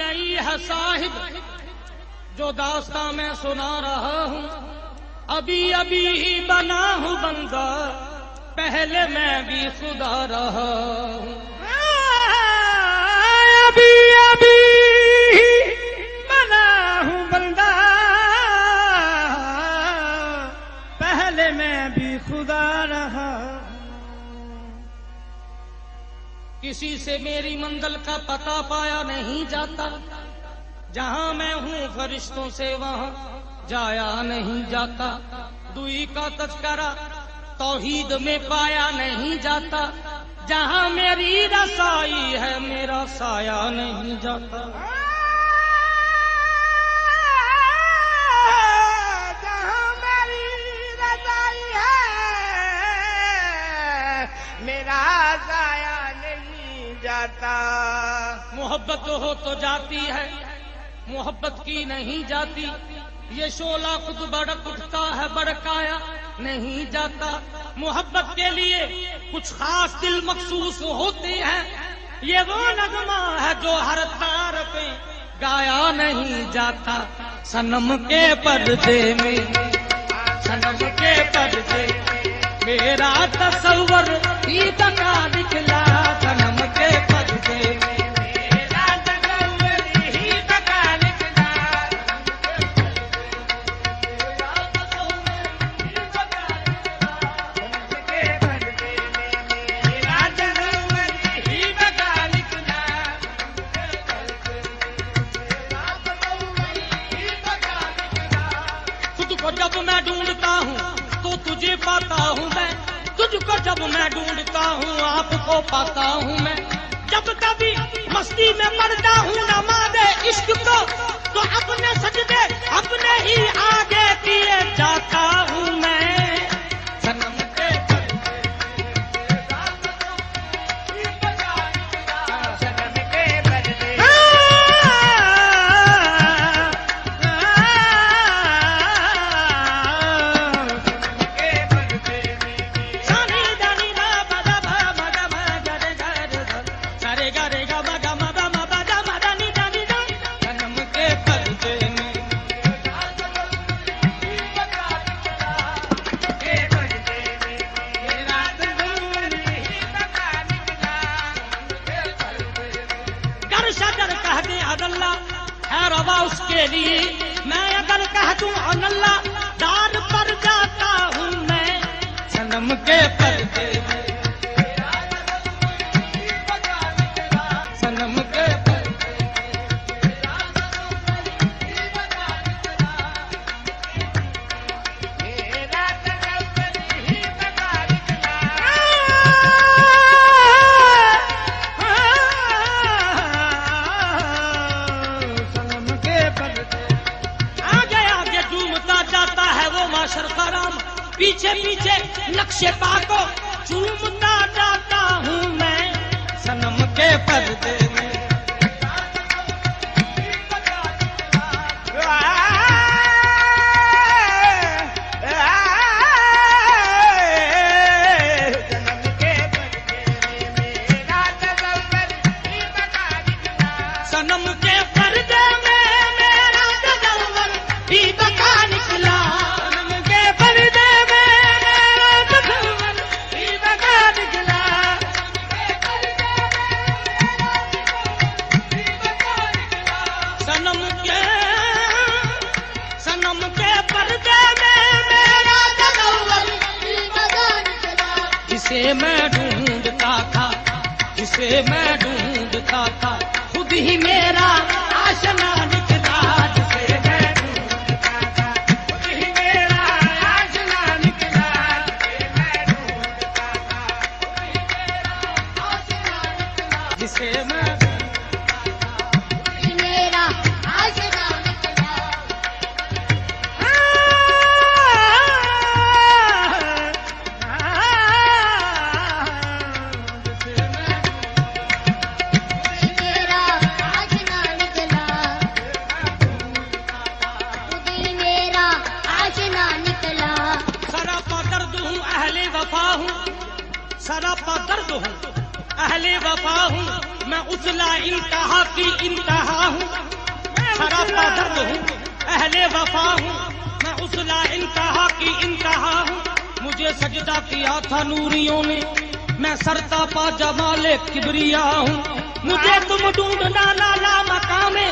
नई है साहिब जो दास्तां मैं सुना रहा हूँ। अभी अभी ही बना हूँ बंदा, पहले मैं भी खुदा रहा हूँ। अभी अभी ही बना हूँ बंदा, पहले मैं भी खुदा रहा। किसी से मेरी मंजिल का पता पाया नहीं जाता, जहां मैं हूँ फरिश्तों से वहां जाया नहीं जाता। दुई का तज़किरा तौहीद में पाया नहीं जाता, जहां मेरी रसाई है मेरा साया नहीं जाता। जहां मेरी रसाई है मेरा साया नहीं जाता। मोहब्बत हो तो जाती है, मोहब्बत की नहीं जाती। ये शोला खुद भड़क उठता है, भड़काया नहीं जाता। मोहब्बत के लिए कुछ खास दिल मखसूस होते हैं। ये वो नगमा है जो हर तार पे गाया नहीं जाता। सनम के पर्दे में, सनम के पर्दे मेरा तस्वर ही बना निकला। सनम के पर्दे में जब मैं ढूंढता हूँ तो तुझे पाता हूँ मैं, तुझको जब मैं ढूंढता हूँ आपको पाता हूँ मैं। जब कभी मस्ती में पड़ता हूँ नमाज़े इश्क को, तो अपने सजदे अपने ही आगे किए जाता हूँ मैं। सनम के है रवा उसके लिए, मैं अगर कह दूं अल्लाह दार पर जाता हूँ मैं। सनम के पर्दे में, सनम के पीछे पीछे नक्शे पाको चूमता जाता हूँ मैं। सनम के पर्दे में सनम के पर्दे में मेरा तज़व्वुर ही बका निकला। सनम के पर्दे में मेरा तज़व्वुर जिसे मैं ढूंढता था, जिसे मैं ढूंढता था, खुद ही मेरा आशना निकला। जिसे मैं ढूंढता था, खुद ही मेरा आशना निकला। जिसे मैं सरापा दर्द हूँ, अहले वफा हूँ, मैं उजला इंतहा की इंतहा हूँ, सरापा दर्द हूँ, अहले वफा हूँ। मैं उजला इंतहा की इंतहा हूँ, मुझे सजदा किया था नूरियों ने, मैं सरता पा जमाले किबरिया हूँ। मुझे तुम ढूंढना लाला मकामे,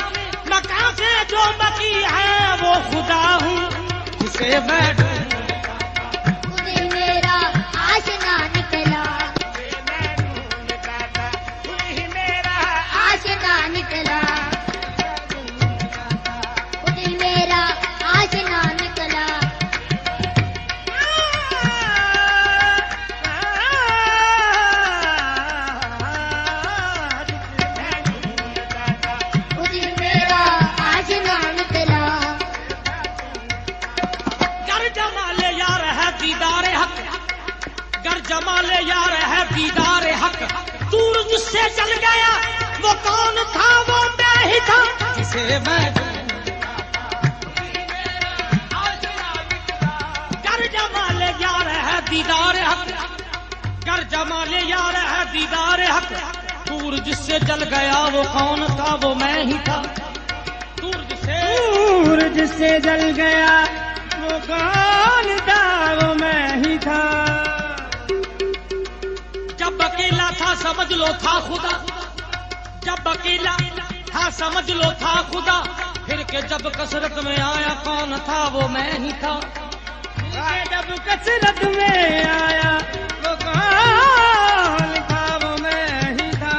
मकाम से जो बकी है वो खुदा हूँ, जिसे मैं दिल मेरा आशना निकला, आशना निकला, दिल मेरा आशना निकला। दिल मेरा आशना निकला। गर जमाले यार है दीदारे हक, गर जमाले यार है दीदारे हक, दूर मुझसे चल गया वो कौन था, वो मैं ही था, जिसे मैं गर जमाले यार है दीदारे हक, गर जमाले यार है दीदारे हक, दूर जिससे जल गया वो कौन था, वो मैं ही था, दूर जिससे जल गया वो कौन था, वो मैं ही था। जब अकेला था समझ लो था खुदा, जब अकेला था समझ लो था खुदा, फिर के जब कसरत में आया कौन था, वो मैं ही था। जब कसरत में आया वो कौन था, वो मैं ही था।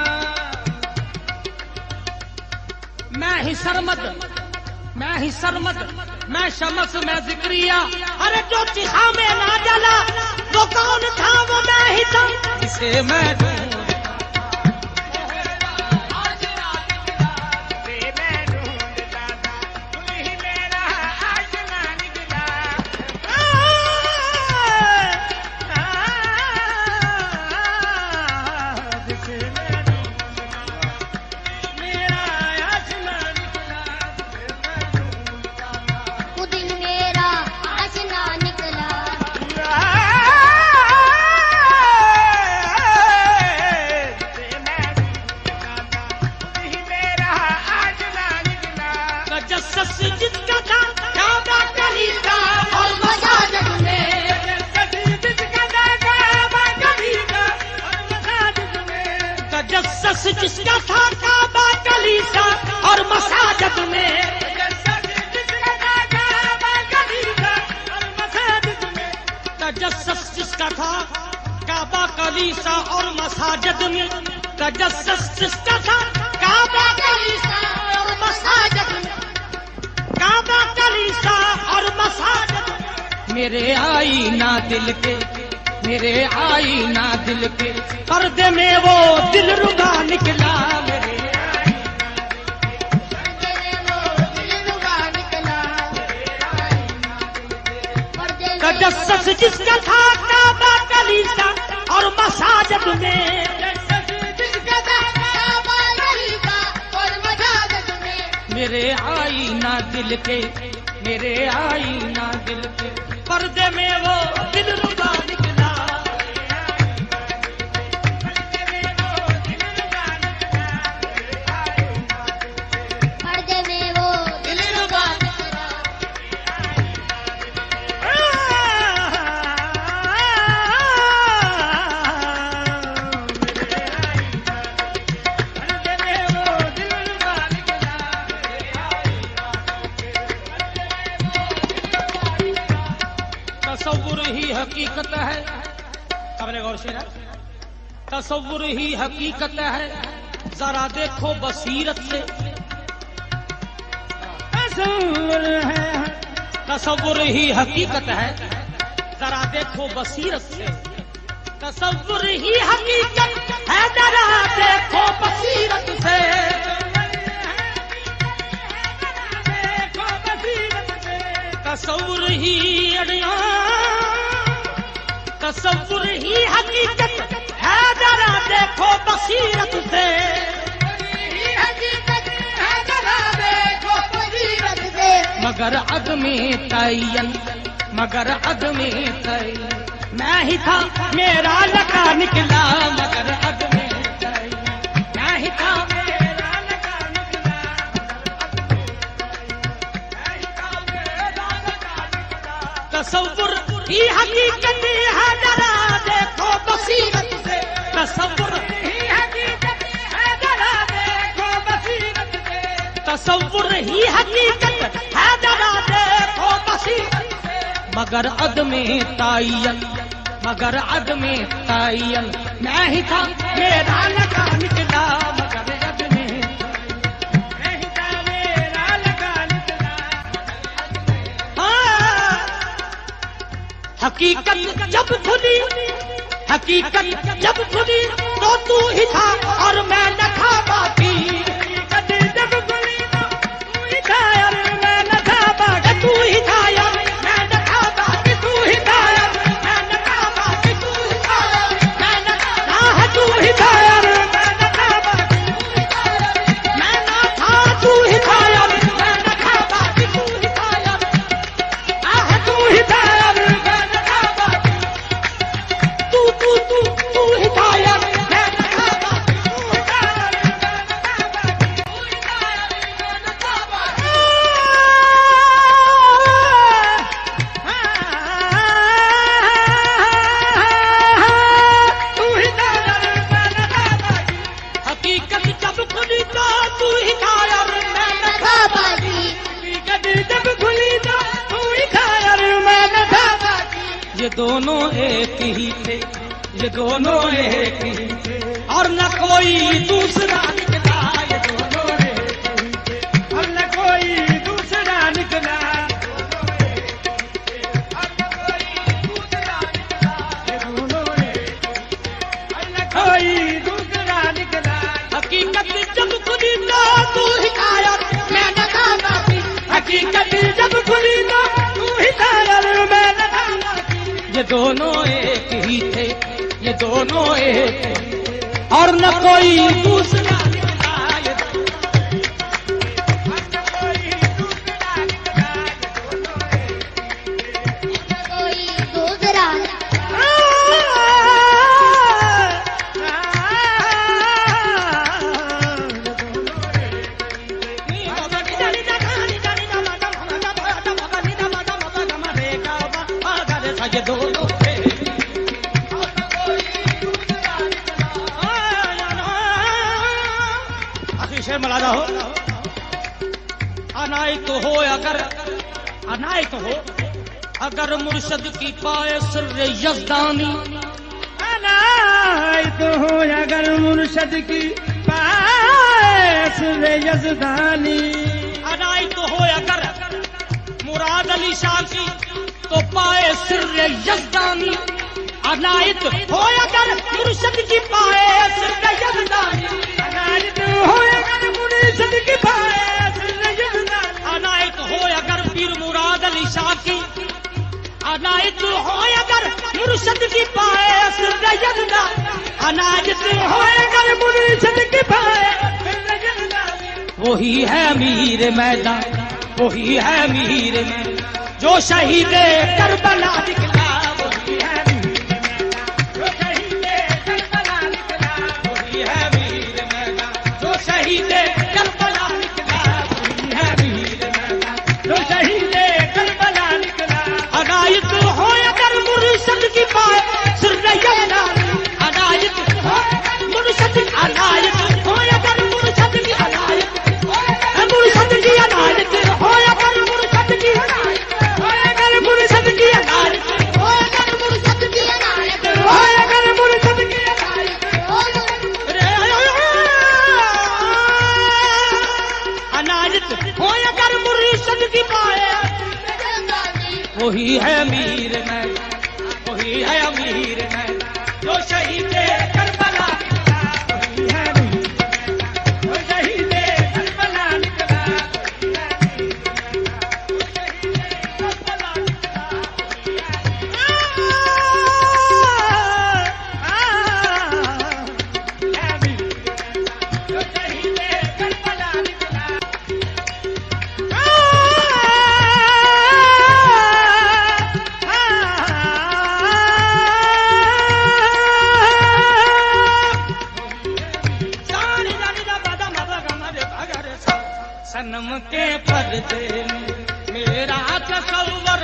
मैं ही सरमद, मैं ही सरमद, मैं शमस, मैं जिक्रिया, अरे जो चिहा में ना जला वो कौन था, वो मैं ही था, जिसे मैं दिल मेरा आशना निकला। तजस्सुस जिसका था काबा कलीसा और मसाजिद में, तजस्सुस जिसका था काबा कलीसा और मसाजिद में, तजस्सुस जिसका था काबा कलीसा और मसाजिद में, तजस्सुस जिसका था काबा कलीसा और मसाजिद में, काबा कलीसा और मसाजिद। मेरे आईना दिल के, मेरे आईना दिल के पर्दे में वो दिल रुबा निकला, मेरे तजस्सुस जिसका था काबा कलीसा और मसाजिद में, मेरे आईना दिल के, मेरे आईना दिल के पर्दे में वो दिल रुबा निकला। पर्दे में वो दिल रुबा निकला। तसव्वुर ही हकीकत है, अपने गौर से ना, तसव्वुर ही हकीकत है, जरा देखो बसीरत से, तसव्वुर है, तसव्वुर ही हकीकत है, जरा देखो बसीरत से, तसव्वुर ही हकीकत है, जरा देखो बसीरत से, तसव्वुर ही अड़िया, तसव्वुर ही हकीकत है, जरा देखो बसीरत से, मगर अदमे तयन, मगर अदमे तयन, मैं ही था मेरा लका निकला, मगर अदमे तयन, मैं ही था तसव्वुर ही हकीकत है जरा देखो बसीरत से, तसव्वुर ही हकीकत है जरा देखो बसीरत से, तसव्वुर ही हकीकत है जरा देखो बसीरत से। मगर अदमे तायन, मगर अदमे तायन मैं ही था मेरा लगा निकला, मगर अदमे मैं ही था मेरा लगा निकला। हाँ। हकीकत जब खुली, हकीकत जब खुली तो तू ही था और मैं न था बाकी, हकीकत जब खुली तो तू ही था यार मैं न था बाकी, तू ही था यार मैं न था बाकी, तू ही था यार मैं न था बाकी, तू ही था यार मैं न था, तू ही था यार मैं न था बाकी, मैं न था, तू ही था यार मैं न था बाकी, तू ही था यार, तू ही था यार मैं न था बाकी, तू तू तू तू ही था यार मैं न था बाकी, तू ही था यार मैं न था बाकी, तू ही था यार मैं न था बाकी। तू ही था यार मैं न था बाकी, हकीकत जब खुली तो तू ही था यार मैं न था बाकी। हकीकत जब खुली तो तू ही था यार मैं न था बाकी। ये दोनों एक ही थे, ये दोनों एक ही थे और न कोई दूसरा निकला, ये दोनों एक ही थे। और न कोई दूसरा निकला, कोई दूसरा निकला। हकीकत जब खुली तो तू ही था यार मैं न था बाकी, हकीकत जब खुली तो तू ही था यार मैं न था बाकी। ये दोनों एक ही थे, ये दोनों एक ही थे और न कोई दूसरा निकला, ये और न कोई दूसरा निकला, कोई दूसरा ये दोनों अतिशय मलादा हो, अनायत हो अगर, अनायत हो अगर मुर्शद की पाए सिर्र यज़दानी, अनायत हो अगर मुर्शद की पास रे यज़दानी। अनायत हो अगर मुराद अली शाह की तो पाए सिर्र यज़दानी, अनायत हो अगर मुर्शद की पाए सिर्र यज़दानी, अनायत हो अगर मुर्शद की पास रे यज़दानी। अनायत हो अगर पीर मुराद अली शाह की, अनायत हो अगर मुर्शद की पाए सिर्र यज़दानी, अनायत हो अगर मुर्शद की पास रे यज़दानी। वही है मीर मैदान, वही है मीर मैदान जो शहीद करबला निकला, वही है मीर मैदान जो शहीदे करबला निकला, वही है मीर मैदान जो शहीद करबला निकला, वही है मीर मैदान जो शहीदे करबला निकला। अनायत हो अगर मुर्शद की पाए सिर्र यज़दानी, अनायत हो मुर्शद, अनायत हो अगर मुर्शद की, अनायत मुर्शद की अनायत हो अगर मुर्शद की, अगर मुर्शद की अनायत हो अगर मुर्शद की अनायत हो अगर मुर्शद की अनायत हो अनायत हो अगर मुर्शद की पाए, वही है मीर मैदान, वही है अमीर मैदान जो शहीद करबला निकला, वही है मीर मैदान जो शहीदे करबला निकला, जो शहीदे करबला निकला। सनम के पर्दे में मेरा तसव्वुर